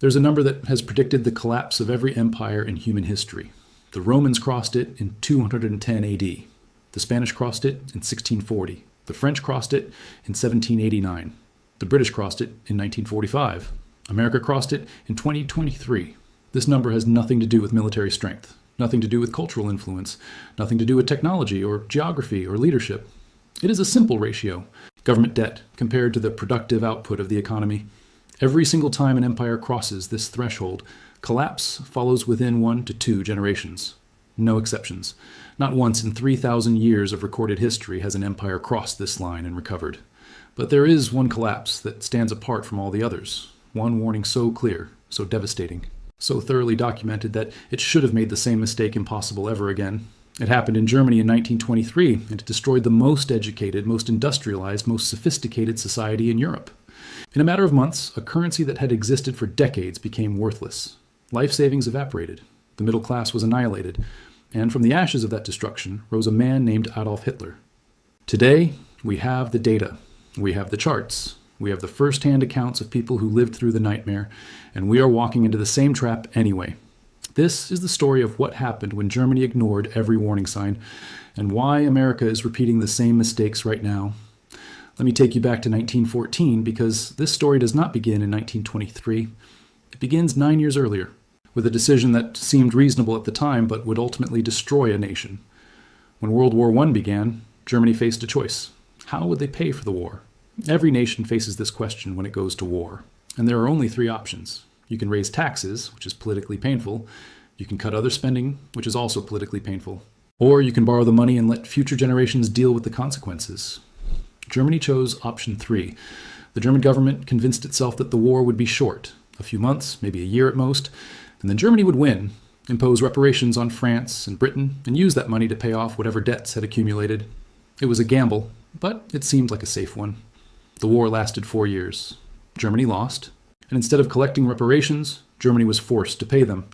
There's a number that has predicted the collapse of every empire in human history. The Romans crossed it in 210 AD. The Spanish crossed it in 1640. The French crossed it in 1789. The British crossed it in 1945. America crossed it in 2023. This number has nothing to do with military strength, nothing to do with cultural influence, nothing to do with technology or geography or leadership. It is a simple ratio, government debt compared to the productive output of the economy. Every single time an empire crosses this threshold, collapse follows within 1 to 2 generations. No exceptions. Not once in 3,000 years of recorded history has an empire crossed this line and recovered. But there is one collapse that stands apart from all the others, one warning so clear, so devastating, so thoroughly documented that it should have made the same mistake impossible ever again. It happened in Germany in 1923, and it destroyed the most educated, most industrialized, most sophisticated society in Europe. In a matter of months, a currency that had existed for decades became worthless. Life savings evaporated. The middle class was annihilated. And from the ashes of that destruction rose a man named Adolf Hitler. Today, we have the data. We have the charts. We have the first-hand accounts of people who lived through the nightmare, and we are walking into the same trap anyway. This is the story of what happened when Germany ignored every warning sign, and why America is repeating the same mistakes right now. Let me take you back to 1914, because this story does not begin in 1923. It begins 9 years earlier, with a decision that seemed reasonable at the time, but would ultimately destroy a nation. When World War I began, Germany faced a choice. How would they pay for the war? Every nation faces this question when it goes to war. And there are only 3 options. You can raise taxes, which is politically painful. You can cut other spending, which is also politically painful. Or you can borrow the money and let future generations deal with the consequences. Germany chose option 3. The German government convinced itself that the war would be short, a few months, maybe a year at most, and then Germany would win, impose reparations on France and Britain, and use that money to pay off whatever debts had accumulated. It was a gamble, but it seemed like a safe one. The war lasted 4 years. Germany lost, and instead of collecting reparations, Germany was forced to pay them.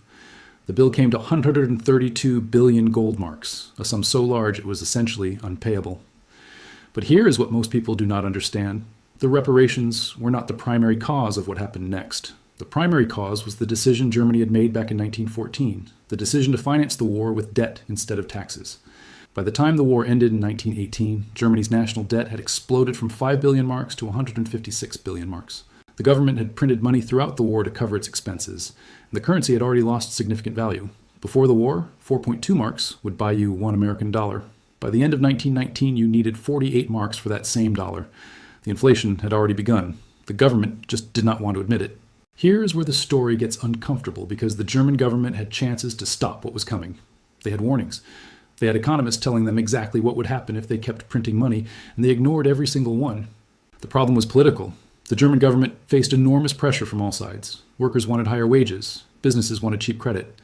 The bill came to 132 billion gold marks, a sum so large it was essentially unpayable. But here is what most people do not understand. The reparations were not the primary cause of what happened next. The primary cause was the decision Germany had made back in 1914, the decision to finance the war with debt instead of taxes. By the time the war ended in 1918, Germany's national debt had exploded from 5 billion marks to 156 billion marks. The government had printed money throughout the war to cover its expenses, and the currency had already lost significant value. Before the war, 4.2 marks would buy you 1 American dollar. By the end of 1919, you needed 48 marks for that same dollar. The inflation had already begun. The government just did not want to admit it. Here's where the story gets uncomfortable, because the German government had chances to stop what was coming. They had warnings. They had economists telling them exactly what would happen if they kept printing money, and they ignored every single one. The problem was political. The German government faced enormous pressure from all sides. Workers wanted higher wages. Businesses wanted cheap credit.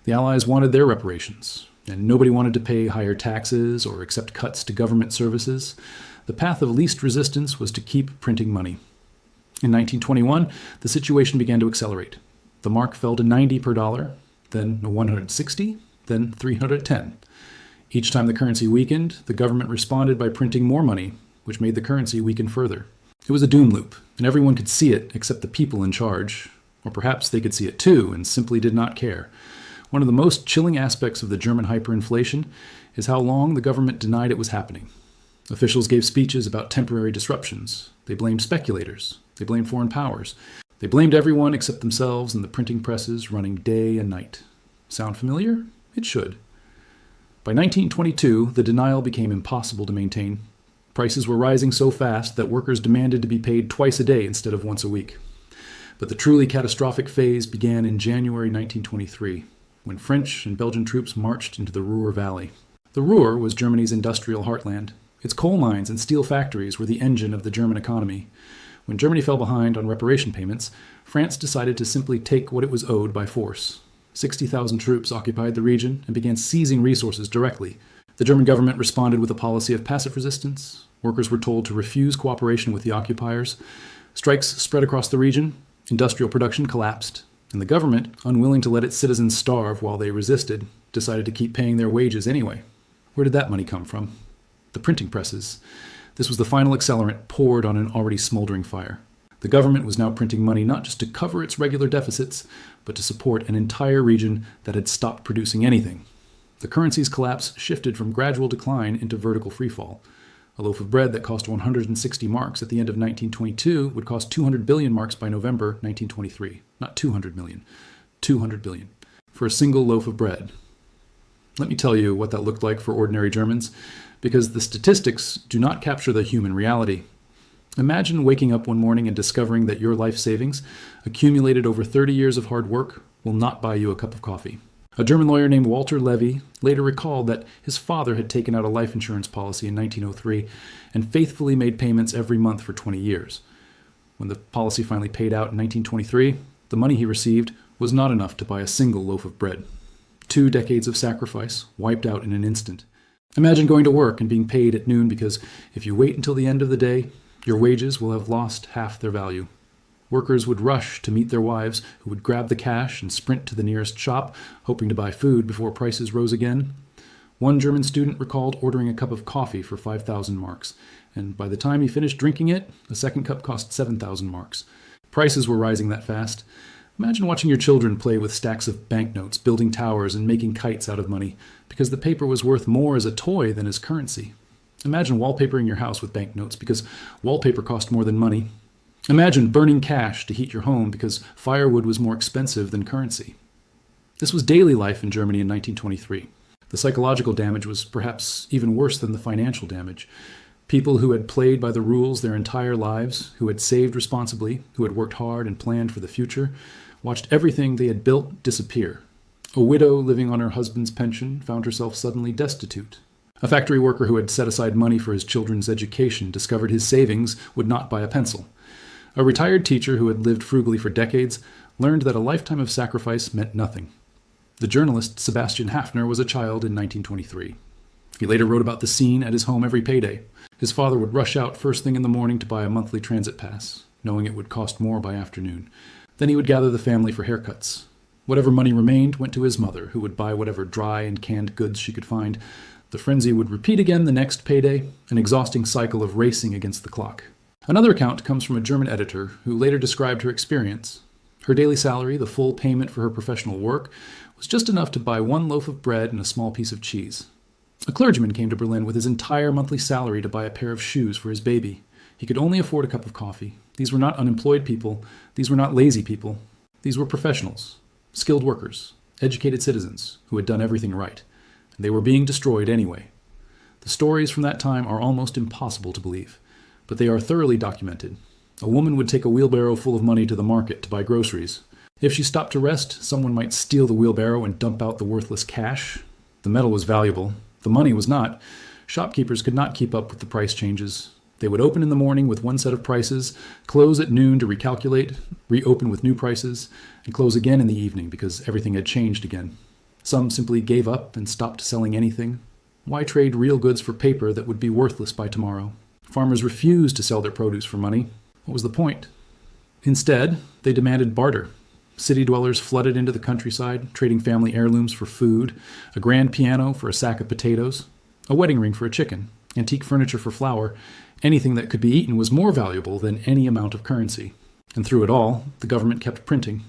The Allies wanted their reparations, and nobody wanted to pay higher taxes or accept cuts to government services. The path of least resistance was to keep printing money. In 1921, the situation began to accelerate. The mark fell to 90 per dollar, then 160, then 310. Each time the currency weakened, the government responded by printing more money, which made the currency weaken further. It was a doom loop, and everyone could see it except the people in charge. Or perhaps they could see it too and simply did not care. One of the most chilling aspects of the German hyperinflation is how long the government denied it was happening. Officials gave speeches about temporary disruptions. They blamed speculators. They blamed foreign powers. They blamed everyone except themselves and the printing presses running day and night. Sound familiar? It should. By 1922, the denial became impossible to maintain. Prices were rising so fast that workers demanded to be paid twice a day instead of once a week. But the truly catastrophic phase began in January 1923, when French and Belgian troops marched into the Ruhr Valley. The Ruhr was Germany's industrial heartland. Its coal mines and steel factories were the engine of the German economy. When Germany fell behind on reparation payments, France decided to simply take what it was owed by force. 60,000 troops occupied the region and began seizing resources directly. The German government responded with a policy of passive resistance. Workers were told to refuse cooperation with the occupiers. Strikes spread across the region. Industrial production collapsed. And the government, unwilling to let its citizens starve while they resisted, decided to keep paying their wages anyway. Where did that money come from? The printing presses. This was the final accelerant poured on an already smoldering fire. The government was now printing money not just to cover its regular deficits, but to support an entire region that had stopped producing anything. The currency's collapse shifted from gradual decline into vertical freefall. A loaf of bread that cost 160 marks at the end of 1922 would cost 200 billion marks by November 1923. Not 200 million, 200 billion. For a single loaf of bread. Let me tell you what that looked like for ordinary Germans, because the statistics do not capture the human reality. Imagine waking up one morning and discovering that your life savings, accumulated over 30 years of hard work, will not buy you a cup of coffee. A German lawyer named Walter Levy later recalled that his father had taken out a life insurance policy in 1903 and faithfully made payments every month for 20 years. When the policy finally paid out in 1923, the money he received was not enough to buy a single loaf of bread. 2 decades of sacrifice wiped out in an instant. Imagine going to work and being paid at noon because if you wait until the end of the day, your wages will have lost half their value. Workers would rush to meet their wives, who would grab the cash and sprint to the nearest shop, hoping to buy food before prices rose again. One German student recalled ordering a cup of coffee for 5,000 marks, and by the time he finished drinking it, a second cup cost 7,000 marks. Prices were rising that fast. Imagine watching your children play with stacks of banknotes, building towers, and making kites out of money, because the paper was worth more as a toy than as currency. Imagine wallpapering your house with banknotes, because wallpaper cost more than money. Imagine burning cash to heat your home because firewood was more expensive than currency. This was daily life in Germany in 1923. The psychological damage was perhaps even worse than the financial damage. People who had played by the rules their entire lives, who had saved responsibly, who had worked hard and planned for the future, watched everything they had built disappear. A widow living on her husband's pension found herself suddenly destitute. A factory worker who had set aside money for his children's education discovered his savings would not buy a pencil. A retired teacher who had lived frugally for decades learned that a lifetime of sacrifice meant nothing. The journalist Sebastian Haffner was a child in 1923. He later wrote about the scene at his home every payday. His father would rush out first thing in the morning to buy a monthly transit pass, knowing it would cost more by afternoon. Then he would gather the family for haircuts. Whatever money remained went to his mother, who would buy whatever dry and canned goods she could find. The frenzy would repeat again the next payday, an exhausting cycle of racing against the clock. Another account comes from a German editor who later described her experience. Her daily salary, the full payment for her professional work, was just enough to buy 1 loaf of bread and a small piece of cheese. A clergyman came to Berlin with his entire monthly salary to buy a pair of shoes for his baby. He could only afford a cup of coffee. These were not unemployed people. These were not lazy people. These were professionals, skilled workers, educated citizens who had done everything right. And they were being destroyed anyway. The stories from that time are almost impossible to believe, but they are thoroughly documented. A woman would take a wheelbarrow full of money to the market to buy groceries. If she stopped to rest, someone might steal the wheelbarrow and dump out the worthless cash. The metal was valuable. The money was not. Shopkeepers could not keep up with the price changes. They would open in the morning with one set of prices, close at noon to recalculate, reopen with new prices, and close again in the evening because everything had changed again. Some simply gave up and stopped selling anything. Why trade real goods for paper that would be worthless by tomorrow? Farmers refused to sell their produce for money. What was the point? Instead, they demanded barter. City dwellers flooded into the countryside, trading family heirlooms for food, a grand piano for a sack of potatoes, a wedding ring for a chicken, antique furniture for flour. Anything that could be eaten was more valuable than any amount of currency. And through it all, the government kept printing.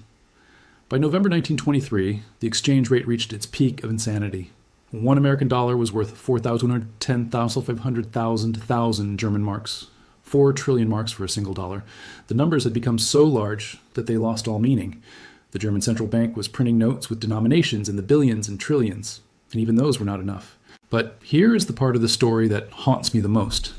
By November 1923, the exchange rate reached its peak of insanity. 1 American dollar was worth 4,110,500,000 German marks. 4 trillion marks for a single dollar. The numbers had become so large that they lost all meaning. The German central bank was printing notes with denominations in the billions and trillions, and even those were not enough. But here is the part of the story that haunts me the most.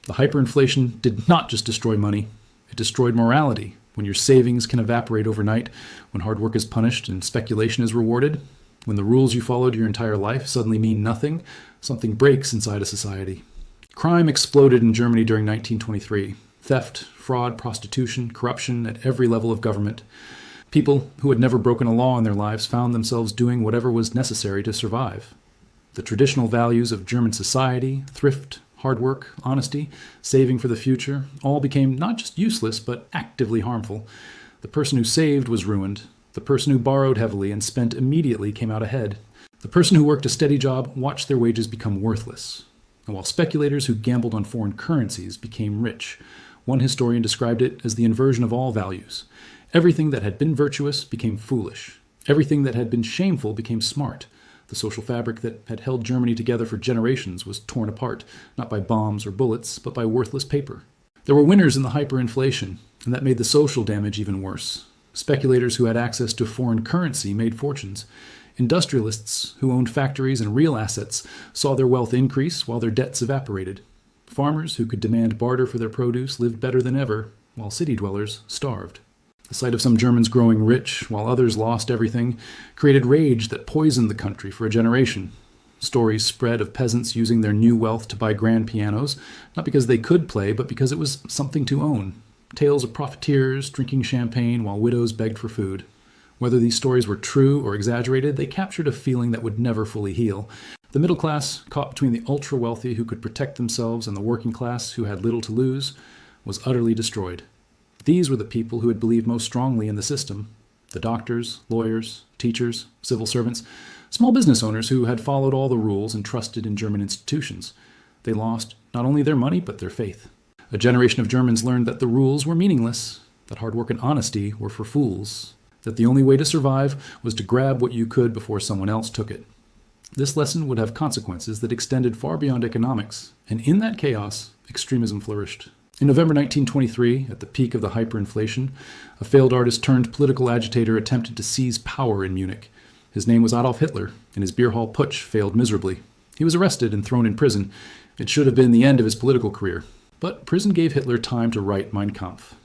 The hyperinflation did not just destroy money, it destroyed morality. When your savings can evaporate overnight, when hard work is punished and speculation is rewarded, when the rules you followed your entire life suddenly mean nothing, something breaks inside a society. Crime exploded in Germany during 1923. Theft, fraud, prostitution, corruption at every level of government. People who had never broken a law in their lives found themselves doing whatever was necessary to survive. The traditional values of German society, thrift, hard work, honesty, saving for the future, all became not just useless, but actively harmful. The person who saved was ruined. The person who borrowed heavily and spent immediately came out ahead. The person who worked a steady job watched their wages become worthless. And while speculators who gambled on foreign currencies became rich, One historian described it as the inversion of all values. Everything that had been virtuous became foolish. Everything that had been shameful became smart. The social fabric that had held Germany together for generations was torn apart, not by bombs or bullets, but by worthless paper. There were winners in the hyperinflation, and that made the social damage even worse. Speculators who had access to foreign currency made fortunes. Industrialists who owned factories and real assets saw their wealth increase while their debts evaporated. Farmers who could demand barter for their produce lived better than ever, while city dwellers starved. The sight of some Germans growing rich while others lost everything created rage that poisoned the country for a generation. Stories spread of peasants using their new wealth to buy grand pianos, not because they could play, but because it was something to own. Tales of profiteers drinking champagne while widows begged for food. Whether these stories were true or exaggerated, they captured a feeling that would never fully heal. The middle class, caught between the ultra-wealthy who could protect themselves and the working class who had little to lose, was utterly destroyed. These were the people who had believed most strongly in the system. The doctors, lawyers, teachers, civil servants, small business owners who had followed all the rules and trusted in German institutions. They lost not only their money, but their faith. A generation of Germans learned that the rules were meaningless, that hard work and honesty were for fools, that the only way to survive was to grab what you could before someone else took it. This lesson would have consequences that extended far beyond economics, and in that chaos, extremism flourished. In November 1923, at the peak of the hyperinflation, a failed artist turned political agitator attempted to seize power in Munich. His name was Adolf Hitler, and his beer hall putsch failed miserably. He was arrested and thrown in prison. It should have been the end of his political career. But prison gave Hitler time to write Mein Kampf.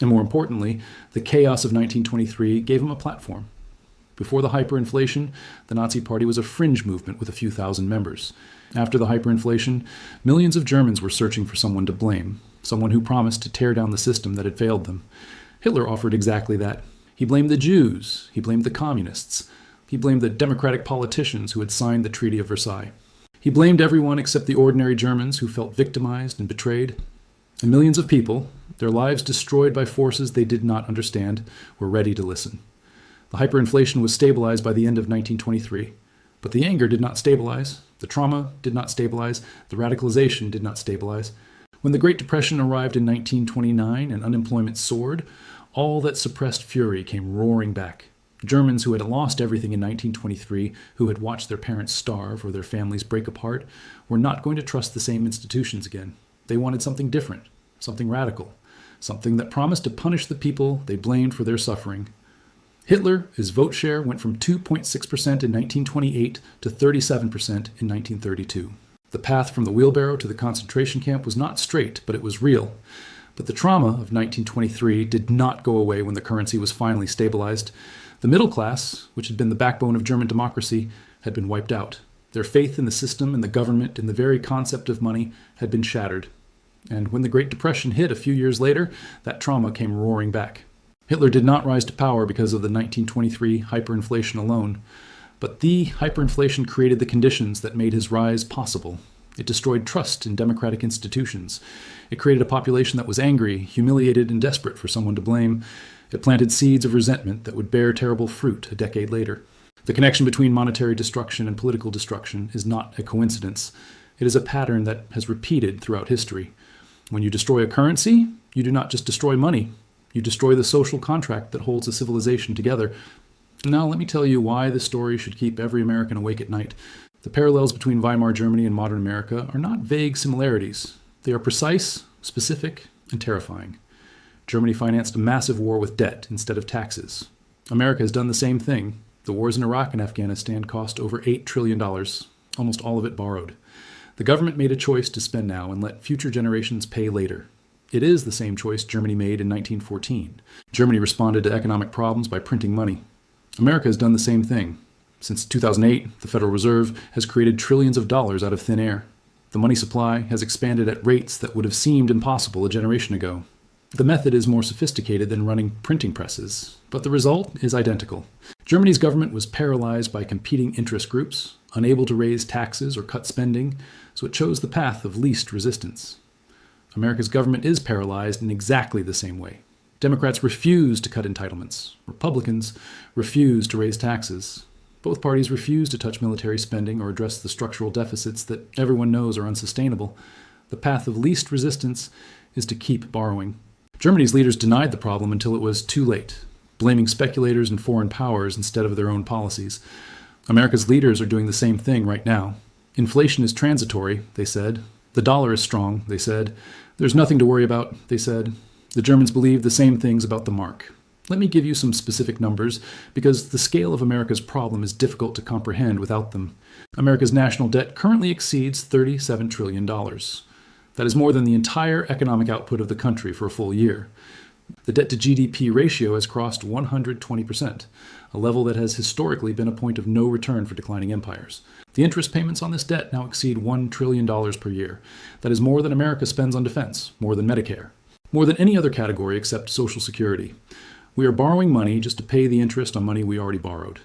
And more importantly, the chaos of 1923 gave him a platform. Before the hyperinflation, the Nazi Party was a fringe movement with a few thousand members. After the hyperinflation, millions of Germans were searching for someone to blame, someone who promised to tear down the system that had failed them. Hitler offered exactly that. He blamed the Jews, he blamed the communists, he blamed the democratic politicians who had signed the Treaty of Versailles. He blamed everyone except the ordinary Germans who felt victimized and betrayed. And millions of people, their lives destroyed by forces they did not understand, were ready to listen. The hyperinflation was stabilized by the end of 1923, but the anger did not stabilize, the trauma did not stabilize, the radicalization did not stabilize. When the Great Depression arrived in 1929 and unemployment soared, all that suppressed fury came roaring back. Germans who had lost everything in 1923, who had watched their parents starve or their families break apart, were not going to trust the same institutions again. They wanted something different, something radical, something that promised to punish the people they blamed for their suffering. Hitler's vote share went from 2.6% in 1928 to 37% in 1932. The path from the wheelbarrow to the concentration camp was not straight, but it was real. But the trauma of 1923 did not go away when the currency was finally stabilized. The middle class, which had been the backbone of German democracy, had been wiped out. Their faith in the system, in the government, in the very concept of money had been shattered. And when the Great Depression hit a few years later, that trauma came roaring back. Hitler did not rise to power because of the 1923 hyperinflation alone, but the hyperinflation created the conditions that made his rise possible. It destroyed trust in democratic institutions. It created a population that was angry, humiliated, and desperate for someone to blame. It planted seeds of resentment that would bear terrible fruit a decade later. The connection between monetary destruction and political destruction is not a coincidence. It is a pattern that has repeated throughout history. When you destroy a currency, you do not just destroy money. You destroy the social contract that holds a civilization together. Now, let me tell you why this story should keep every American awake at night. The parallels between Weimar Germany and modern America are not vague similarities. They are precise, specific, and terrifying. Germany financed a massive war with debt instead of taxes. America has done the same thing. The wars in Iraq and Afghanistan cost over $8 trillion, almost all of it borrowed. The government made a choice to spend now and let future generations pay later. It is the same choice Germany made in 1914. Germany responded to economic problems by printing money. America has done the same thing. Since 2008, the Federal Reserve has created trillions of dollars out of thin air. The money supply has expanded at rates that would have seemed impossible a generation ago. The method is more sophisticated than running printing presses, but the result is identical. Germany's government was paralyzed by competing interest groups, unable to raise taxes or cut spending, so it chose the path of least resistance. America's government is paralyzed in exactly the same way. Democrats refuse to cut entitlements. Republicans refuse to raise taxes. Both parties refuse to touch military spending or address the structural deficits that everyone knows are unsustainable. The path of least resistance is to keep borrowing. Germany's leaders denied the problem until it was too late, blaming speculators and foreign powers instead of their own policies. America's leaders are doing the same thing right now. Inflation is transitory, they said. The dollar is strong, they said. There's nothing to worry about, they said. The Germans believe the same things about the mark. Let me give you some specific numbers, because the scale of America's problem is difficult to comprehend without them. America's national debt currently exceeds $37 trillion. That is more than the entire economic output of the country for a full year. The debt-to-GDP ratio has crossed 120%, a level that has historically been a point of no return for declining empires. The interest payments on this debt now exceed $1 trillion per year. That is more than America spends on defense, more than Medicare, more than any other category except Social Security. We are borrowing money just to pay the interest on money we already borrowed.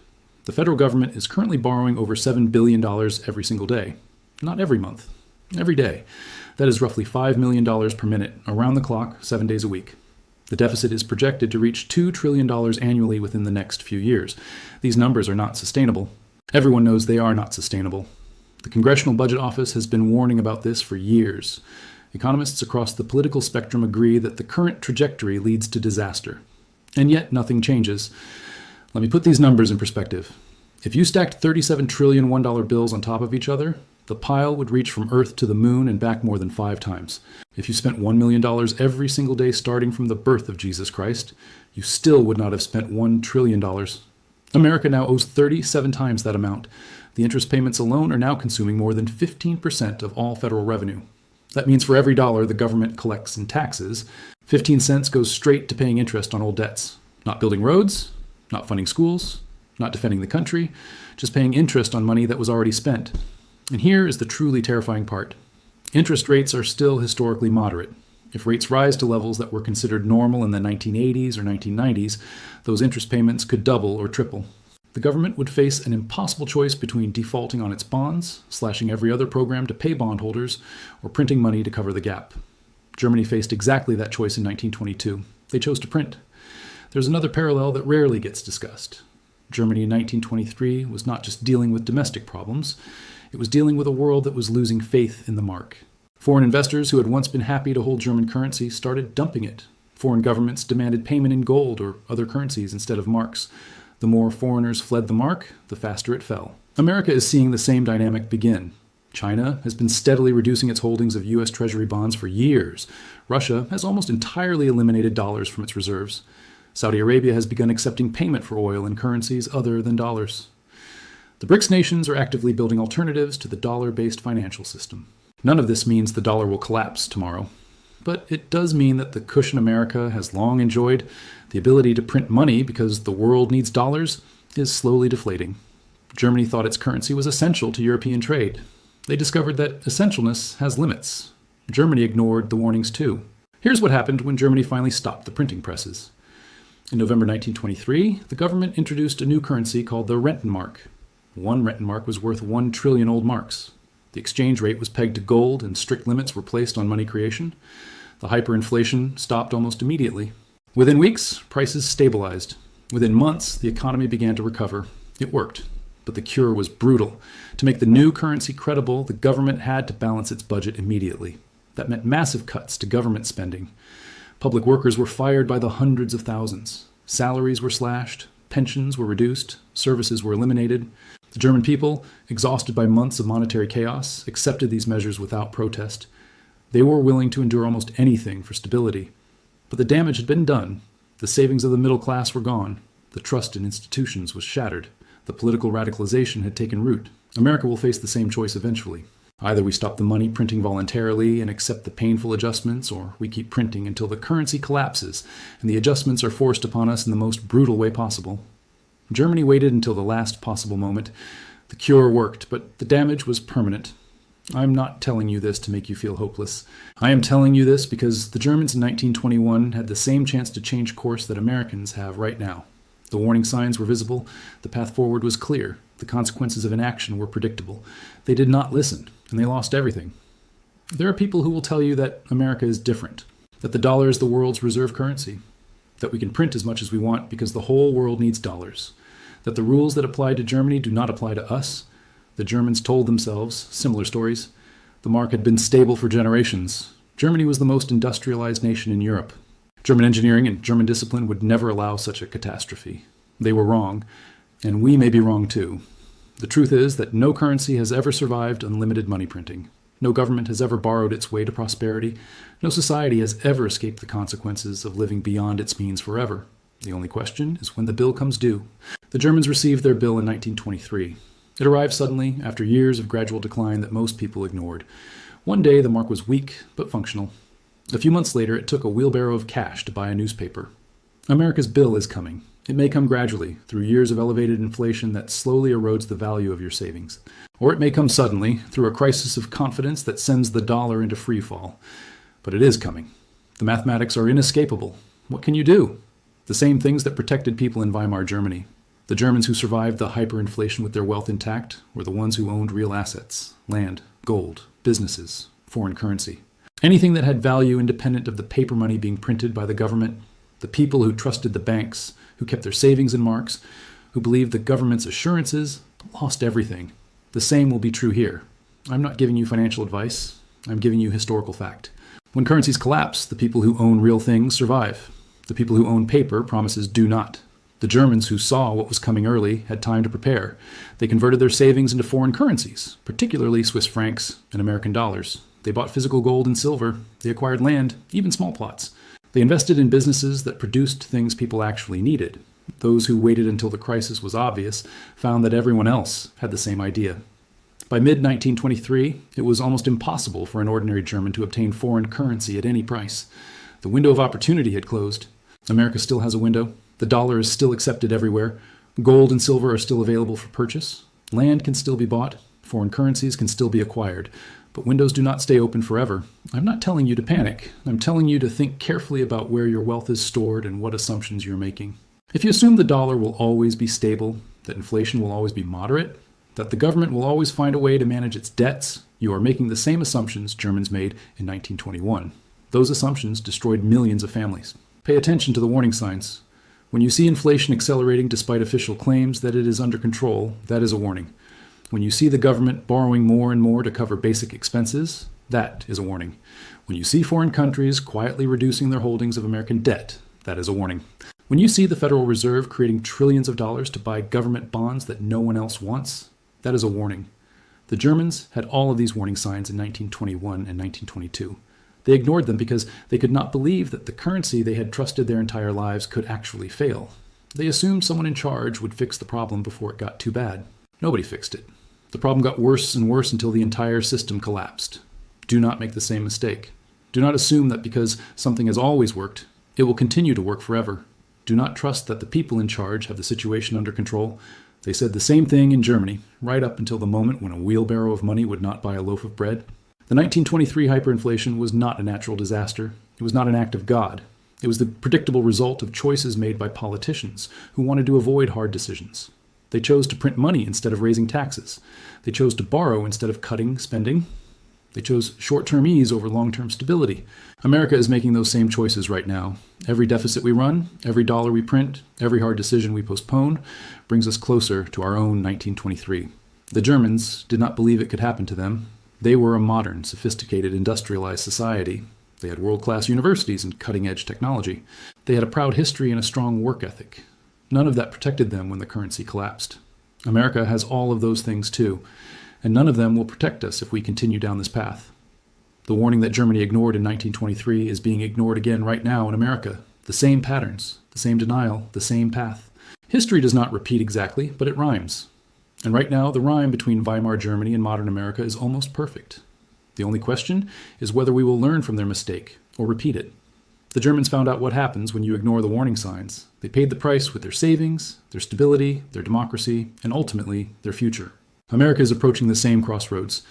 The federal government is currently borrowing over $7 billion every single day. Not every month, every day. That is roughly $5 million per minute, around the clock, 7 days a week. The deficit is projected to reach $2 trillion annually within the next few years. These numbers are not sustainable. Everyone knows they are not sustainable. The Congressional Budget Office has been warning about this for years. Economists across the political spectrum agree that the current trajectory leads to disaster. And yet, nothing changes. Let me put these numbers in perspective. If you stacked $37 trillion $1 bills on top of each other, the pile would reach from Earth to the moon and back more than 5 times. If you spent $1 million every single day starting from the birth of Jesus Christ, you still would not have spent $1 trillion. America now owes 37 times that amount. The interest payments alone are now consuming more than 15% of all federal revenue. That means for every dollar the government collects in taxes, 15 cents goes straight to paying interest on old debts. Not building roads, not funding schools, not defending the country, just paying interest on money that was already spent. And here is the truly terrifying part. Interest rates are still historically moderate. If rates rise to levels that were considered normal in the 1980s or 1990s, those interest payments could double or triple. The government would face an impossible choice between defaulting on its bonds, slashing every other program to pay bondholders, or printing money to cover the gap. Germany faced exactly that choice in 1922. They chose to print. There's another parallel that rarely gets discussed. Germany in 1923 was not just dealing with domestic problems, it was dealing with a world that was losing faith in the mark. Foreign investors who had once been happy to hold German currency started dumping it. Foreign governments demanded payment in gold or other currencies instead of marks. The more foreigners fled the mark, the faster it fell. America is seeing the same dynamic begin. China has been steadily reducing its holdings of U.S. Treasury bonds for years. Russia has almost entirely eliminated dollars from its reserves. Saudi Arabia has begun accepting payment for oil in currencies other than dollars. The BRICS nations are actively building alternatives to the dollar-based financial system. None of this means the dollar will collapse tomorrow. But it does mean that the cushion America has long enjoyed, the ability to print money because the world needs dollars, is slowly deflating. Germany thought its currency was essential to European trade. They discovered that essentialness has limits. Germany ignored the warnings too. Here's what happened when Germany finally stopped the printing presses. In November 1923, the government introduced a new currency called the Rentenmark. One Rentenmark was worth 1 trillion old marks. The exchange rate was pegged to gold and strict limits were placed on money creation. The hyperinflation stopped almost immediately. Within weeks, prices stabilized. Within months, the economy began to recover. It worked, but the cure was brutal. To make the new currency credible, the government had to balance its budget immediately. That meant massive cuts to government spending. Public workers were fired by the hundreds of thousands. Salaries were slashed, pensions were reduced, services were eliminated. The German people, exhausted by months of monetary chaos, accepted these measures without protest. They were willing to endure almost anything for stability. But the damage had been done. The savings of the middle class were gone. The trust in institutions was shattered. The political radicalization had taken root. America will face the same choice eventually. Either we stop the money printing voluntarily and accept the painful adjustments, or we keep printing until the currency collapses and the adjustments are forced upon us in the most brutal way possible. Germany waited until the last possible moment. The cure worked, but the damage was permanent. I'm not telling you this to make you feel hopeless. I am telling you this because the Germans in 1921 had the same chance to change course that Americans have right now. The warning signs were visible. The path forward was clear. The consequences of inaction were predictable. They did not listen, and they lost everything. There are people who will tell you that America is different, that the dollar is the world's reserve currency, that we can print as much as we want because the whole world needs dollars, that the rules that apply to Germany do not apply to us. The Germans told themselves similar stories. The mark had been stable for generations. Germany was the most industrialized nation in Europe. German engineering and German discipline would never allow such a catastrophe. They were wrong, and we may be wrong too. The truth is that no currency has ever survived unlimited money printing. No government has ever borrowed its way to prosperity. No society has ever escaped the consequences of living beyond its means forever. The only question is when the bill comes due. The Germans received their bill in 1923. It arrived suddenly, after years of gradual decline that most people ignored. One day, the mark was weak, but functional. A few months later, it took a wheelbarrow of cash to buy a newspaper. America's bill is coming. It may come gradually, through years of elevated inflation that slowly erodes the value of your savings. Or it may come suddenly, through a crisis of confidence that sends the dollar into free fall. But it is coming. The mathematics are inescapable. What can you do? The same things that protected people in Weimar Germany. The Germans who survived the hyperinflation with their wealth intact were the ones who owned real assets, land, gold, businesses, foreign currency. Anything that had value independent of the paper money being printed by the government, the people who trusted the banks, who kept their savings in marks, who believed the government's assurances, lost everything. The same will be true here. I'm not giving you financial advice. I'm giving you historical fact. When currencies collapse, the people who own real things survive. The people who own paper promises do not. The Germans who saw what was coming early had time to prepare. They converted their savings into foreign currencies, particularly Swiss francs and American dollars. They bought physical gold and silver. They acquired land, even small plots. They invested in businesses that produced things people actually needed. Those who waited until the crisis was obvious found that everyone else had the same idea. By mid-1923, it was almost impossible for an ordinary German to obtain foreign currency at any price. The window of opportunity had closed. America still has a window. The dollar is still accepted everywhere. Gold and silver are still available for purchase. Land can still be bought. Foreign currencies can still be acquired. But windows do not stay open forever. I'm not telling you to panic. I'm telling you to think carefully about where your wealth is stored and what assumptions you're making. If you assume the dollar will always be stable, that inflation will always be moderate, that the government will always find a way to manage its debts, you are making the same assumptions Germans made in 1921. Those assumptions destroyed millions of families. Pay attention to the warning signs. When you see inflation accelerating despite official claims that it is under control, that is a warning. When you see the government borrowing more and more to cover basic expenses, that is a warning. When you see foreign countries quietly reducing their holdings of American debt, that is a warning. When you see the Federal Reserve creating trillions of dollars to buy government bonds that no one else wants, that is a warning. The Germans had all of these warning signs in 1921 and 1922. They ignored them because they could not believe that the currency they had trusted their entire lives could actually fail. They assumed someone in charge would fix the problem before it got too bad. Nobody fixed it. The problem got worse and worse until the entire system collapsed. Do not make the same mistake. Do not assume that because something has always worked, it will continue to work forever. Do not trust that the people in charge have the situation under control. They said the same thing in Germany, right up until the moment when a wheelbarrow of money would not buy a loaf of bread. The 1923 hyperinflation was not a natural disaster. It was not an act of God. It was the predictable result of choices made by politicians who wanted to avoid hard decisions. They chose to print money instead of raising taxes. They chose to borrow instead of cutting spending. They chose short-term ease over long-term stability. America is making those same choices right now. Every deficit we run, every dollar we print, every hard decision we postpone brings us closer to our own 1923. The Germans did not believe it could happen to them. They were a modern, sophisticated, industrialized society. They had world-class universities and cutting-edge technology. They had a proud history and a strong work ethic. None of that protected them when the currency collapsed. America has all of those things too, and none of them will protect us if we continue down this path. The warning that Germany ignored in 1923 is being ignored again right now in America. The same patterns, the same denial, the same path. History does not repeat exactly, but it rhymes. And right now, the rhyme between Weimar Germany and modern America is almost perfect. The only question is whether we will learn from their mistake or repeat it. The Germans found out what happens when you ignore the warning signs. They paid the price with their savings, their stability, their democracy, and ultimately, their future. America is approaching the same crossroads.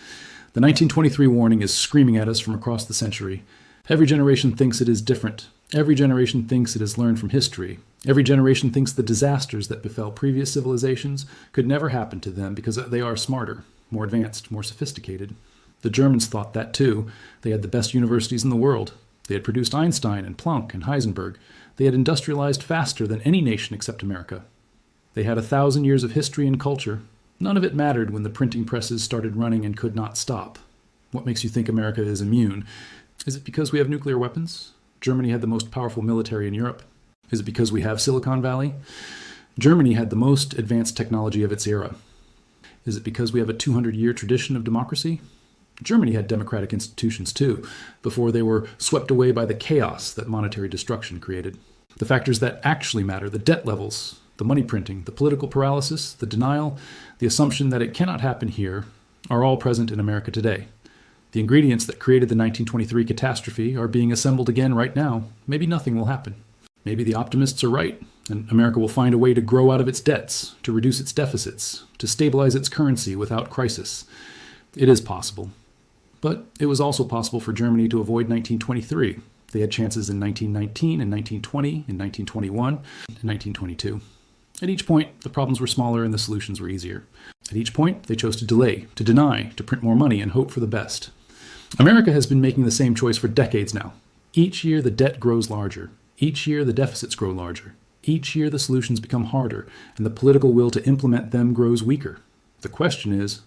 The 1923 warning is screaming at us from across the century. Every generation thinks it is different. Every generation thinks it has learned from history. Every generation thinks the disasters that befell previous civilizations could never happen to them because they are smarter, more advanced, more sophisticated. The Germans thought that too. They had the best universities in the world. They had produced Einstein and Planck and Heisenberg. They had industrialized faster than any nation except America. They had 1,000 years of history and culture. None of it mattered when the printing presses started running and could not stop. What makes you think America is immune? Is it because we have nuclear weapons? Germany had the most powerful military in Europe. Is it because we have Silicon Valley? Germany had the most advanced technology of its era. Is it because we have a 200-year tradition of democracy? Germany had democratic institutions too, before they were swept away by the chaos that monetary destruction created. The factors that actually matter, the debt levels, the money printing, the political paralysis, the denial, the assumption that it cannot happen here, are all present in America today. The ingredients that created the 1923 catastrophe are being assembled again right now. Maybe nothing will happen. Maybe the optimists are right, and America will find a way to grow out of its debts, to reduce its deficits, to stabilize its currency without crisis. It is possible. But it was also possible for Germany to avoid 1923. They had chances in 1919 and 1920, in 1921 and 1922. At each point, the problems were smaller and the solutions were easier. At each point, they chose to delay, to deny, to print more money and hope for the best. America has been making the same choice for decades now. Each year, the debt grows larger. Each year, the deficits grow larger. Each year, the solutions become harder, and the political will to implement them grows weaker. The question is,